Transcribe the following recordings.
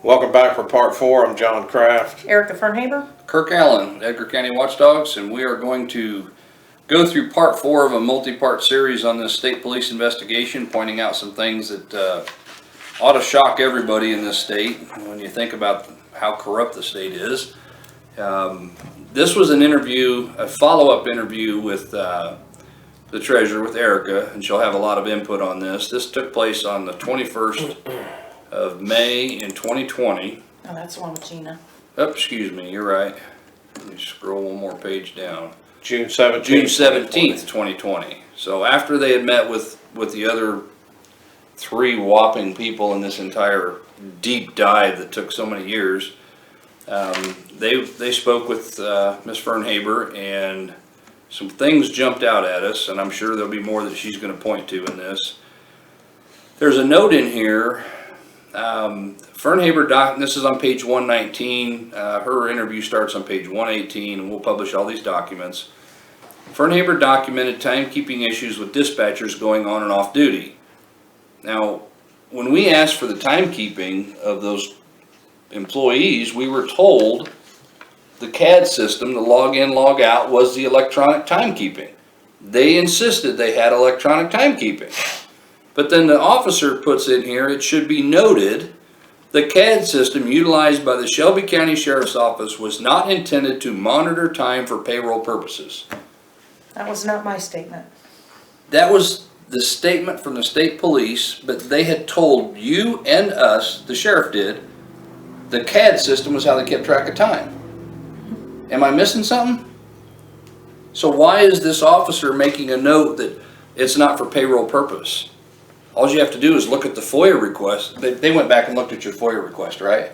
Welcome back for part 4. I'm John Kraft. Erica Fernhaber. Kirk Allen, Edgar County Watchdogs, and we are going to go through part 4 of a multi-part series on this state police investigation, pointing out some things that ought to shock everybody in this state when you think about how corrupt the state is. This was an interview, a follow-up interview with the treasurer, with Erica, and she'll have a lot of input on this. This took place on the 21st of May in 2020. Oh, that's the one with Gina. Oh, excuse me, you're right. Let me scroll one more page down. June 17th. June 17th, 2020. So after they had met with the other 3 whopping people in this entire deep dive that took so many years, they spoke with Ms. Fernhaber, and some things jumped out at us, and I'm sure there'll be more that she's going to point to in this. There's a note in here. Fernhaber, this is on page 119. Her interview starts on page 118, and we'll publish all these documents. Fernhaber documented timekeeping issues with dispatchers going on and off duty. Now, when we asked for the timekeeping of those employees, we were told the CAD system, the log in, log out, was the electronic timekeeping. They insisted they had electronic timekeeping. But then the officer puts in here, it should be noted, the CAD system utilized by the Shelby County Sheriff's Office was not intended to monitor time for payroll purposes. That was not my statement. That was the statement from the state police, but they had told you and us, the sheriff did, the CAD system was how they kept track of time. Am I missing something? So why is this officer making a note that it's not for payroll purpose? All you have to do is look at the Foia request. They went back and looked at your Foia request, right?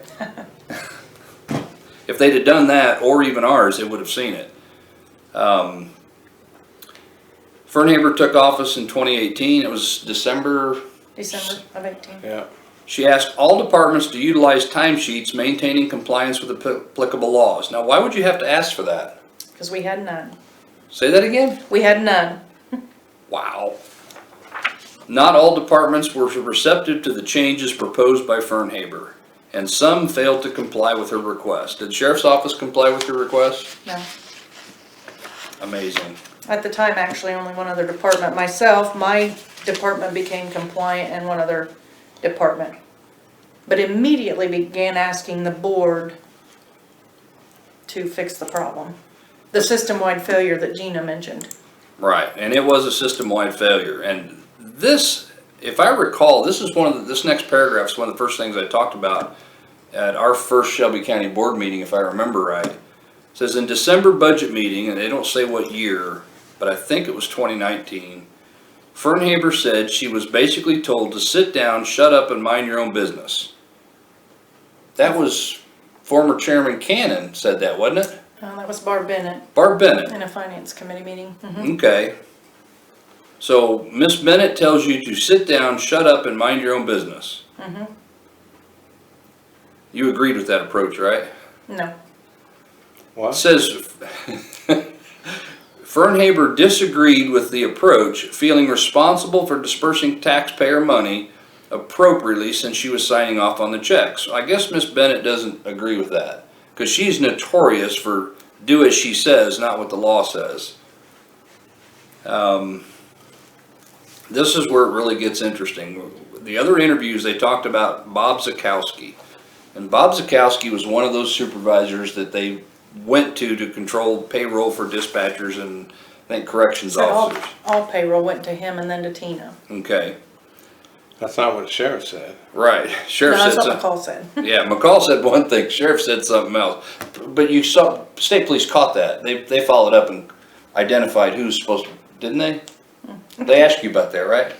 If they'd have done that, or even ours, they would have seen it. Fernhaber took office in 2018. It was December of 18. Yeah. She asked all departments to utilize timesheets maintaining compliance with applicable laws. Now, why would you have to ask for that? Because we had none. Say that again? We had none. Wow. Not all departments were receptive to the changes proposed by Fernhaber, and some failed to comply with her request. Did the Sheriff's Office comply with your request? No. Amazing. At the time, actually, only one other department. Myself, my department became compliant, and one other department. But immediately began asking the board to fix the problem. The system-wide failure that Gina mentioned. Right, and it was a system-wide failure. And this, if I recall, this is this next paragraph is one of the first things I talked about at our first Shelby County board meeting, if I remember right. It says in December budget meeting, and they don't say what year, but I think it was 2019, Fernhaber said she was basically told to sit down, shut up, and mind your own business. That was former Chairman Cannon said that, wasn't it? That was Barb Bennett. Barb Bennett. In a finance committee meeting. Mm-hmm. Okay. So Miss Bennett tells you to sit down, shut up, and mind your own business. Mm-hmm. You agreed with that approach, right? No. What? It says Fernhaber disagreed with the approach, feeling responsible for dispersing taxpayer money appropriately since she was signing off on the checks. So I guess Miss Bennett doesn't agree with that, because she's notorious for do as she says, not what the law says. This is where it really gets interesting. The other interviews, they talked about Bob Zakowski. And Bob Zakowski was one of those supervisors that they went to control payroll for dispatchers and I think corrections So officers. all payroll went to him and then to Tina. Okay, That's not what the sheriff said. right. Sheriff No, that's said what something. McCall said. Yeah, McCall said one thing, Sheriff said something else. But you saw, state police caught that. They followed up and identified who was supposed to, didn't they? They asked you about that, right?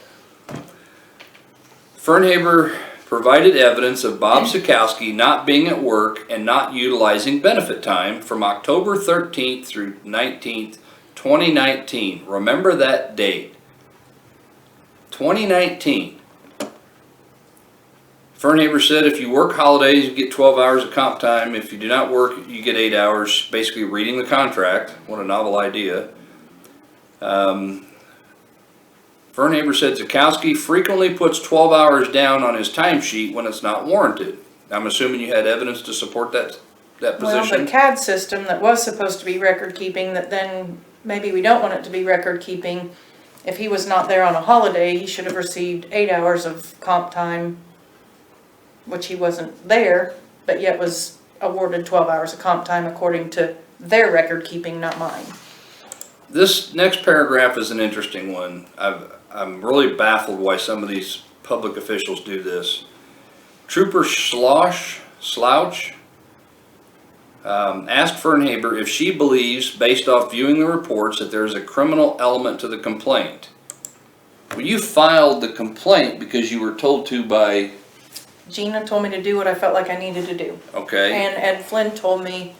Fernhaber provided evidence of Bob Zakowski not being at work and not utilizing benefit time from October 13th through 19th, 2019. Remember that date. 2019. Fernhaber said if you work holidays, you get 12 hours of comp time. If you do not work, you get 8 hours, basically reading the contract. What a novel idea. Fernhaber said Zakowski frequently puts 12 hours down on his timesheet when it's not warranted. I'm assuming you had evidence to support that Well, position? the CAD system that was supposed to be record keeping, that then maybe we don't want it to be record keeping. If he was not there on a holiday, he should have received 8 hours of comp time, which he wasn't there, but yet was awarded 12 hours of comp time according to their record keeping, not mine. This next paragraph is an interesting one. I'm really baffled why some of these public officials do this. Trooper Slouch asked Fernhaber if she believes, based off viewing the reports, that there is a criminal element to the complaint. Well, you filed the complaint because you were told to by, Gina told me to do what I felt like I needed to do. okay, And Ed Flynn told me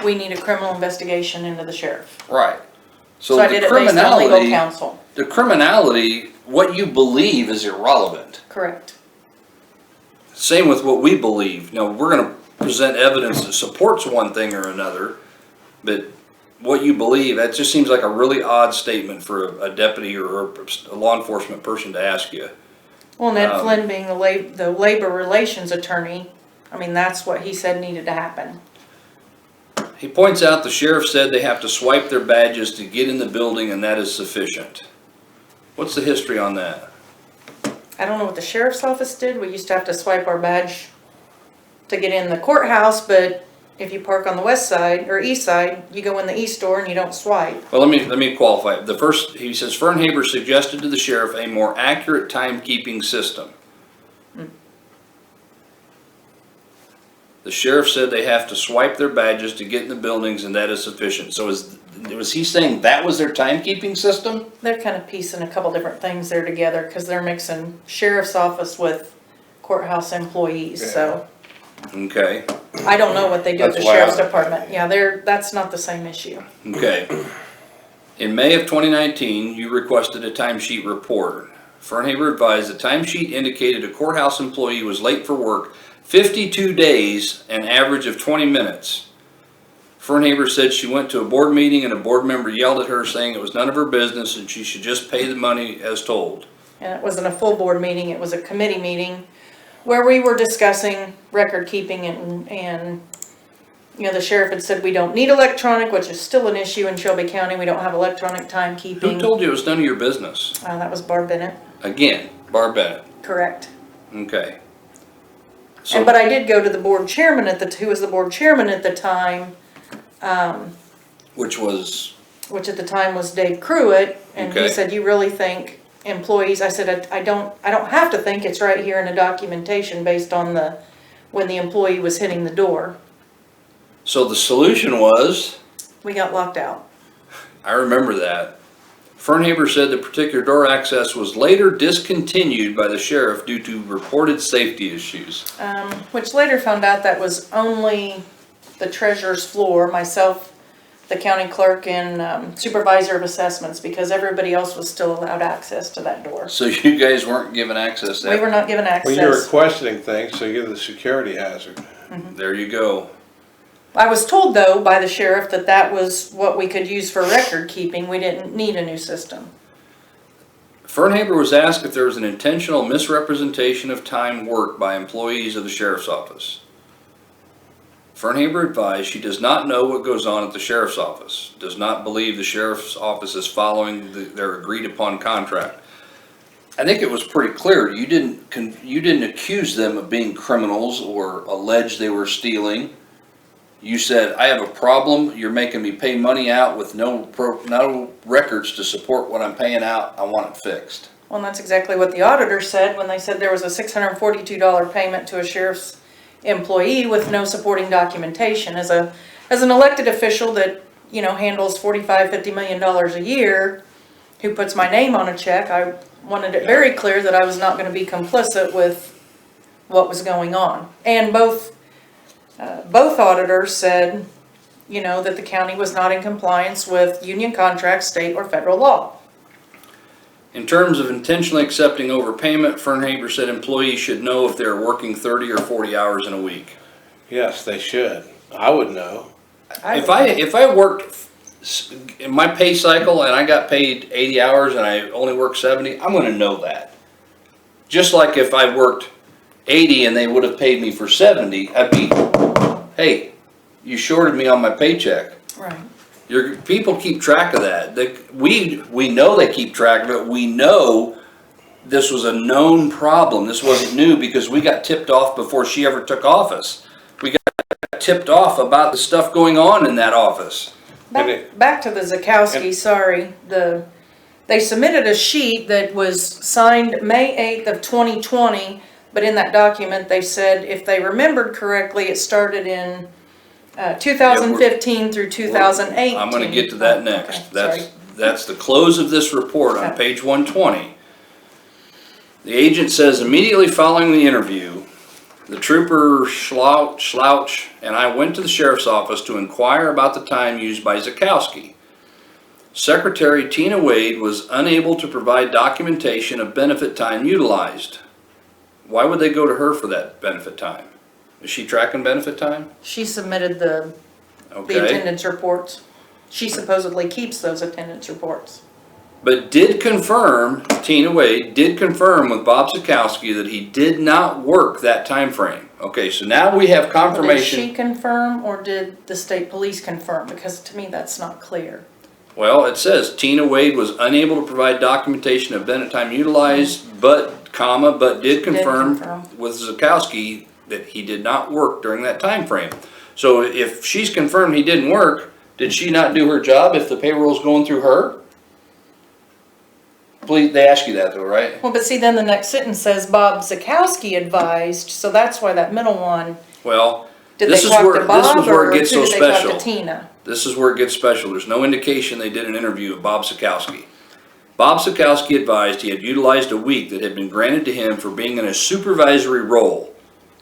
we need a criminal investigation into the sheriff. right. So I did it based on legal counsel. The criminality, what you believe is irrelevant. Correct. Same with what we believe. Now, we're going to present evidence that supports one thing or another, but what you believe, that just seems like a really odd statement for a deputy or a law enforcement person to ask you. Well, and Ed Flynn being the labor relations attorney, I mean, that's what he said needed to happen. He points out the sheriff said they have to swipe their badges to get in the building and that is sufficient. What's the history on that? I don't know what the sheriff's office did. We used to have to swipe our badge to get in the courthouse, but if you park on the west side or east side, you go in the east door and you don't swipe. Well, let me qualify. The first, he says, Fernhaber suggested to the sheriff a more accurate timekeeping system. The sheriff said they have to swipe their badges to get in the buildings and that is sufficient. So was he saying that was their timekeeping system? They're kind of piecing a couple different things there together because they're mixing sheriff's office with courthouse employees, so. Okay, I don't know what they do at the That's why sheriff's I- department. Yeah, that's not the same issue. okay. In May of 2019, you requested a timesheet report. Fernhaber advised the timesheet indicated a courthouse employee was late for work 52 days, an average of 20 minutes. Fernhaber said she went to a board meeting and a board member yelled at her saying it was none of her business and she should just pay the money as told. And it wasn't a full board meeting, it was a committee meeting where we were discussing record keeping and you know, the sheriff had said we don't need electronic, which is still an issue in Shelby County. We don't have electronic timekeeping. Who told you it was none of your business? That was Barb Bennett. Again, Barb Bennett. Correct. Okay. So, But I did go to the board chairman who was the board chairman at the time, which was, which at the time was Dave Pruitt, and he Okay. said, "You really think employees?" I said, I don't have to think. It's right here in the documentation based on when the employee was hitting the door. so the solution was, We got locked out. I remember that. Fernhaber said the particular door access was later discontinued by the sheriff due to reported safety issues. Which later found out that was only the treasurer's floor, myself, the county clerk, and supervisor of assessments, because everybody else was still allowed access to that door. So you guys weren't given access to We that? were not given Well, you're access. requesting things, so you're the security hazard. There you go. I was told, though, by the sheriff that was what we could use for record keeping. We didn't need a new system. Fernhaber was asked if there was an intentional misrepresentation of time worked by employees of the sheriff's office. Fernhaber advised she does not know what goes on at the sheriff's office, does not believe the sheriff's office is following their agreed upon contract. I think it was pretty clear, you didn't accuse them of being criminals or allege they were stealing. You said, I have a problem, you're making me pay money out with no records to support what I'm paying out, I want it fixed. Well, and that's exactly what the auditor said when they said there was a $642 payment to a sheriff's employee with no supporting documentation. As an elected official that, you know, handles $45–50 million a year, who puts my name on a check, I wanted it very clear that I was not going to be complicit with what was going on. And both auditors said, you know, that the county was not in compliance with union contracts, state or federal law. In terms of intentionally accepting overpayment, Fernhaber said employees should know if they're working 30 or 40 hours in a week. Yes, they should. I would know. If I worked in my pay cycle and I got paid 80 hours and I only worked 70, I'm gonna know that. Just like if I worked 80 and they would have paid me for 70, I'd be, hey, you shorted me on my paycheck. Right. Your people keep track of that. We know they keep track of it. We know this was a known problem. This wasn't new because we got tipped off before she ever took office. We got tipped off about the stuff going on in that office. Back to the Zakowski, sorry, they submitted a sheet that was signed May 8th of 2020, but in that document, they said, if they remembered correctly, it started in 2015 through 2018. I'm gonna get to that next. Okay, That's the close of this report on Okay. page 120. The agent says, immediately following the interview, the trooper Slouch and I went to the sheriff's office to inquire about the time used by Zakowski. Secretary Tina Wade was unable to provide documentation of benefit time utilized. Why would they go to her for that benefit time? Is she tracking benefit time? She submitted the Okay. attendance reports. She supposedly keeps those attendance reports. But Tina Wade did confirm with Bob Zakowski that he did not work that time frame. Okay, so now we have Did confirmation. she confirm or did the state police confirm? Because to me, that's not clear. Well, it says Tina Wade was unable to provide documentation of benefit time utilized, but did confirm with Zakowski that he did not work during that time frame. So if she's confirmed he didn't work, did she not do her job if the payroll's going through her? Please, they ask you that though, right? Well, but see, then the next sentence says Bob Zakowski advised, so that's why that middle one, Well, did this they is talk where to Bob it or who gets so did they talk special. to Tina? This is where it gets special. There's no indication they did an interview with Bob Zakowski. Bob Zakowski advised he had utilized a week that had been granted to him for being in a supervisory role.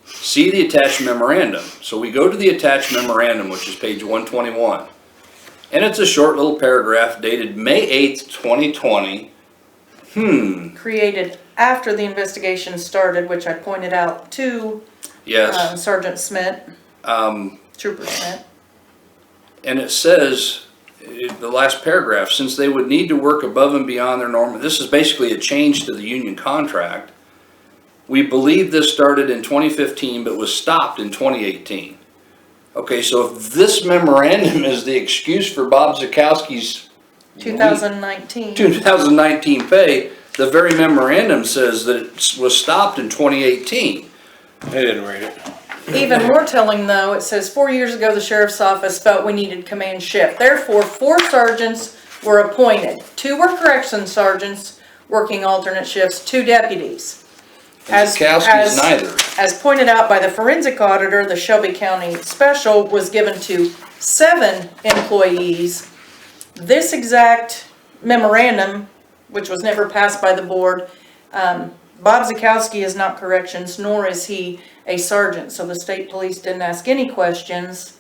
See the attached memorandum. So we go to the attached memorandum, which is page 121. And it's a short little paragraph dated May 8th, 2020. Created after the investigation started, which I pointed out to Yes. Sergeant Smith, Trooper Smith. And it says, the last paragraph, since they would need to work above and beyond their normal, this is basically a change to the union contract. We believe this started in 2015, but was stopped in 2018. Okay, so if this memorandum is the excuse for Bob Zakowski's 2019. 2019 pay, the very memorandum says that it was stopped in 2018. They didn't read it. Even more telling though, it says 4 years ago the sheriff's office felt we needed command shift. Therefore, 4 sergeants were appointed. 2 were correction sergeants working alternate shifts, 2 deputies. And Zakowski's neither. As pointed out by the forensic auditor, the Shelby County special was given to 7 employees. This exact memorandum, which was never passed by the board, Bob Zakowski is not corrections, nor is he a sergeant, so the state police didn't ask any questions.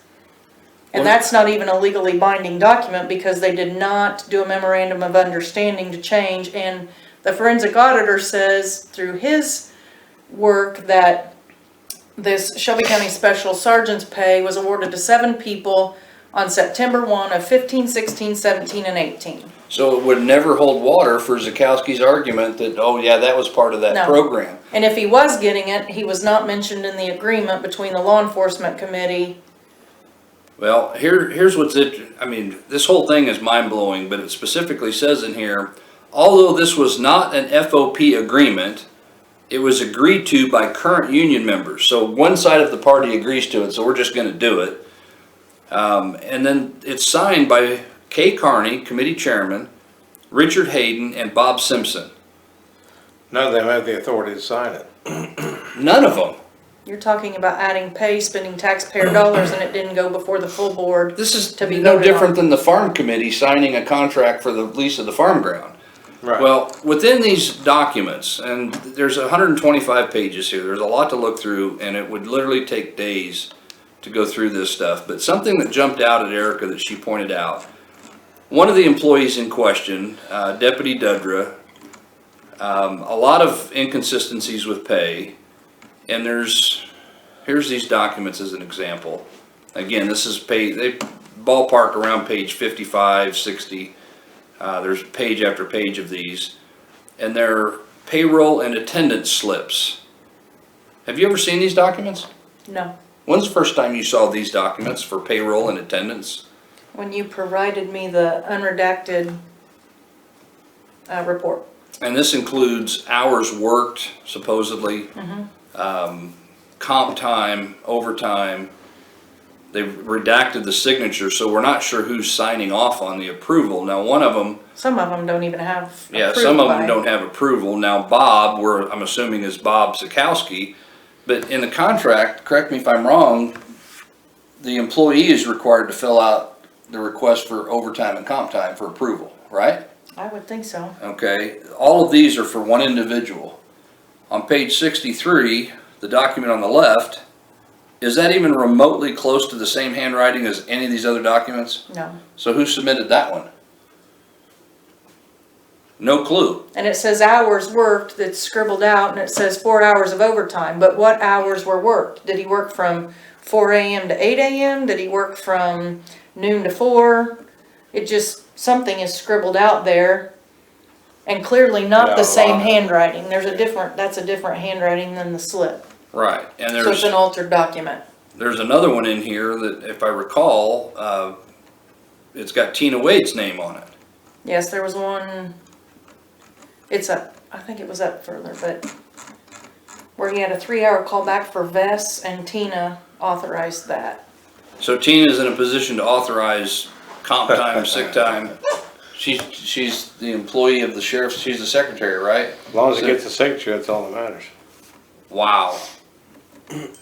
And that's not even a legally binding document because they did not do a memorandum of understanding to change. And the forensic auditor says through his work that this Shelby County Special Sergeant's pay was awarded to 7 people on September 1 of 15, 16, 17, and 18. So it would never hold water for Zakowski's argument that, oh yeah, that was part of that No. program. And if he was getting it, he was not mentioned in the agreement between the law enforcement committee. Well, here's what's it. I mean, this whole thing is mind-blowing, but it specifically says in here, although this was not an FOP agreement, it was agreed to by current union members. So one side of the party agrees to it, so we're just going to do it. And then it's signed by Kay Carney, committee chairman, Richard Hayden, and Bob Simpson. None of them have the authority to sign it. None of them. You're talking about adding pay, spending taxpayer dollars, and it didn't go before the full board. This is To be no voted different on. than the farm committee signing a contract for the lease of the farm ground. Right. Well, within these documents, and there's 125 pages here, there's a lot to look through, and it would literally take days to go through this stuff. But something that jumped out at Erica that she pointed out, one of the employees in question, Deputy Dudra, a lot of inconsistencies with pay, and here's these documents as an example. Again, this is pay, they ballpark around page 55, 60. There's page after page of these, and they're payroll and attendance slips. Have you ever seen these documents? No. When's the first time you saw these documents for payroll and attendance? When you provided me the unredacted report. And this includes hours worked, supposedly, comp time, overtime. They've redacted the signature, so we're not sure who's signing off on the approval. Now, one of them, Some of them don't even have yeah, approved some of by- them don't have approval. Now, Bob, I'm assuming is Bob Sikowski, but in the contract, correct me if I'm wrong, the employee is required to fill out the request for overtime and comp time for approval, right? I would think so. Okay, all of these are for one individual. On page 63, the document on the left, is that even remotely close to the same handwriting as any of these other documents? No. So who submitted that one? No clue. And it says hours worked, that's scribbled out, and it says 4 hours of overtime, but what hours were worked? Did he work from 4 AM to 8 AM? Did he work from noon to 4? It just, something is scribbled out there, and clearly not Yeah, the a same lot. handwriting. That's a different handwriting than the slip. Right, and So it's an altered document. there's another one in here that, if I recall, it's got Tina Wade's name on it. Yes, there was one, I think it was up further, but where he had a 3-hour callback for vests, and Tina authorized that. So Tina's in a position to authorize comp time, sick time. She's the employee of the sheriff's, she's the secretary, right? As long as it gets a signature, that's all that matters. Wow.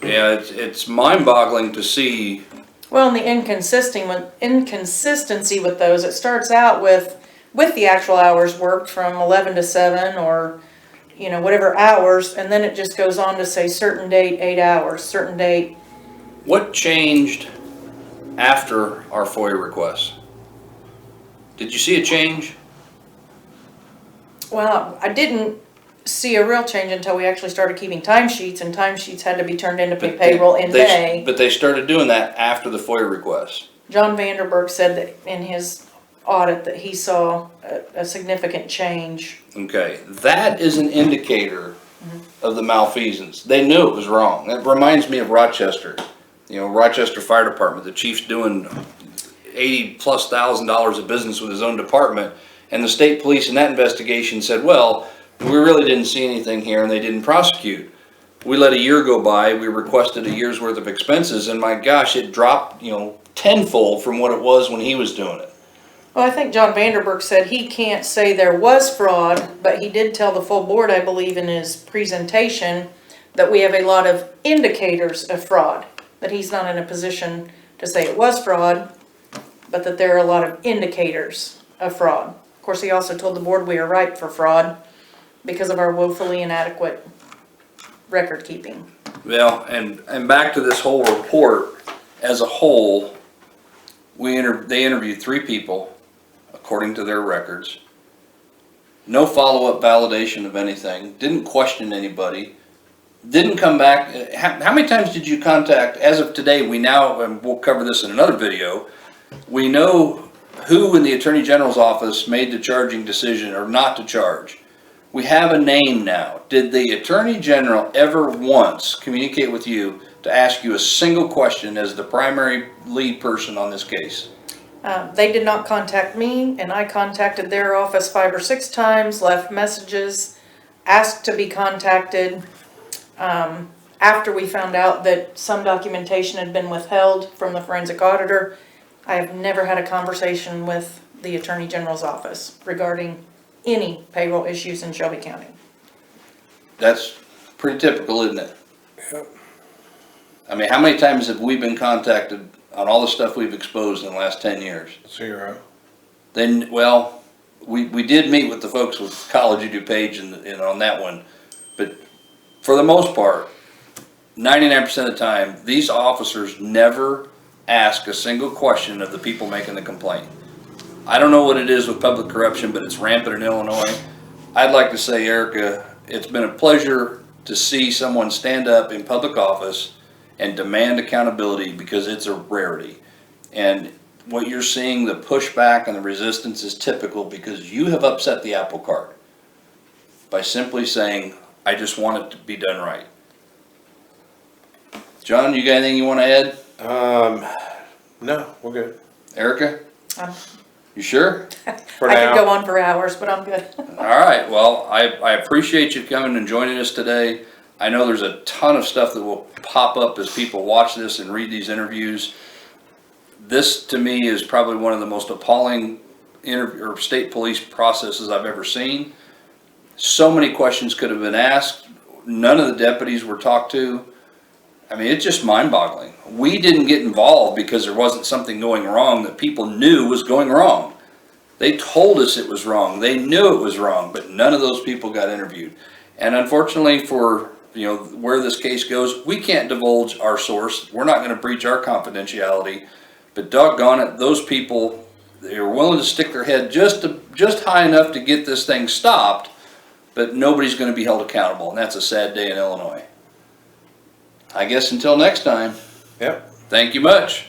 Yeah, it's mind-boggling to see. Well, and the inconsistency with those, it starts out with the actual hours worked from 11 to 7 or, whatever hours, and then it just goes on to say certain date, 8 hours, certain date. What changed after our FOIA requests? Did you see a change? Well, I didn't see a real change until we actually started keeping timesheets, and timesheets had to be turned in to pay payroll in May. But they started doing that after the FOIA requests. John Vanderberg said that in his audit that he saw a significant change. Okay, that is an indicator of the malfeasance. They knew it was wrong. It reminds me of Rochester. Rochester Fire Department, the chief's doing $80,000+ of business with his own department, and the state police in that investigation said, well, we really didn't see anything here, and they didn't prosecute. We let a year go by, we requested a year's worth of expenses, and my gosh, it dropped, tenfold from what it was when he was doing it. Well, I think John Vanderberg said he can't say there was fraud, but he did tell the full board, I believe, in his presentation, that we have a lot of indicators of fraud. That he's not in a position to say it was fraud, but that there are a lot of indicators of fraud. Of course, he also told the board we are ripe for fraud because of our woefully inadequate record keeping. Well, and back to this whole report, as a whole, they interviewed 3 people, according to their records. No follow-up validation of anything, didn't question anybody, didn't come back. How many times did you contact, as of today, and we'll cover this in another video, we know who in the Attorney General's office made the charging decision or not to charge. We have a name now. Did the Attorney General ever once communicate with you to ask you a single question as the primary lead person on this case? They did not contact me, and I contacted their office 5 or 6 times, left messages, asked to be contacted. After we found out that some documentation had been withheld from the forensic auditor, I have never had a conversation with the Attorney General's office regarding any payroll issues in Shelby County. That's pretty typical, isn't it? Yep. I mean, how many times have we been contacted on all the stuff we've exposed in the last 10 years? 0. Then, well, we did meet with the folks with College of DuPage and on that one, but for the most part, 99% of the time, these officers never ask a single question of the people making the complaint. I don't know what it is with public corruption, but it's rampant in Illinois. I'd like to say, Erica, it's been a pleasure to see someone stand up in public office and demand accountability, because it's a rarity. And what you're seeing, the pushback and the resistance, is typical because you have upset the apple cart by simply saying, I just want it to be done right. John, you got anything you want to add? No, we're good. Erica, I'm- you sure? For I could now. go on for hours, but I'm good. All right, well, I appreciate you coming and joining us today. I know there's a ton of stuff that will pop up as people watch this and read these interviews. This, to me, is probably one of the most appalling or state police processes I've ever seen. So many questions could have been asked. None of the deputies were talked to. I mean, it's just mind-boggling. We didn't get involved because there wasn't something going wrong that people knew was going wrong. They told us it was wrong. They knew it was wrong, but none of those people got interviewed. And unfortunately for, where this case goes, we can't divulge our source. We're not going to breach our confidentiality. But doggone it, those people, they were willing to stick their head just high enough to get this thing stopped, but nobody's going to be held accountable, and that's a sad day in Illinois. I guess until next time, Yep. thank you much.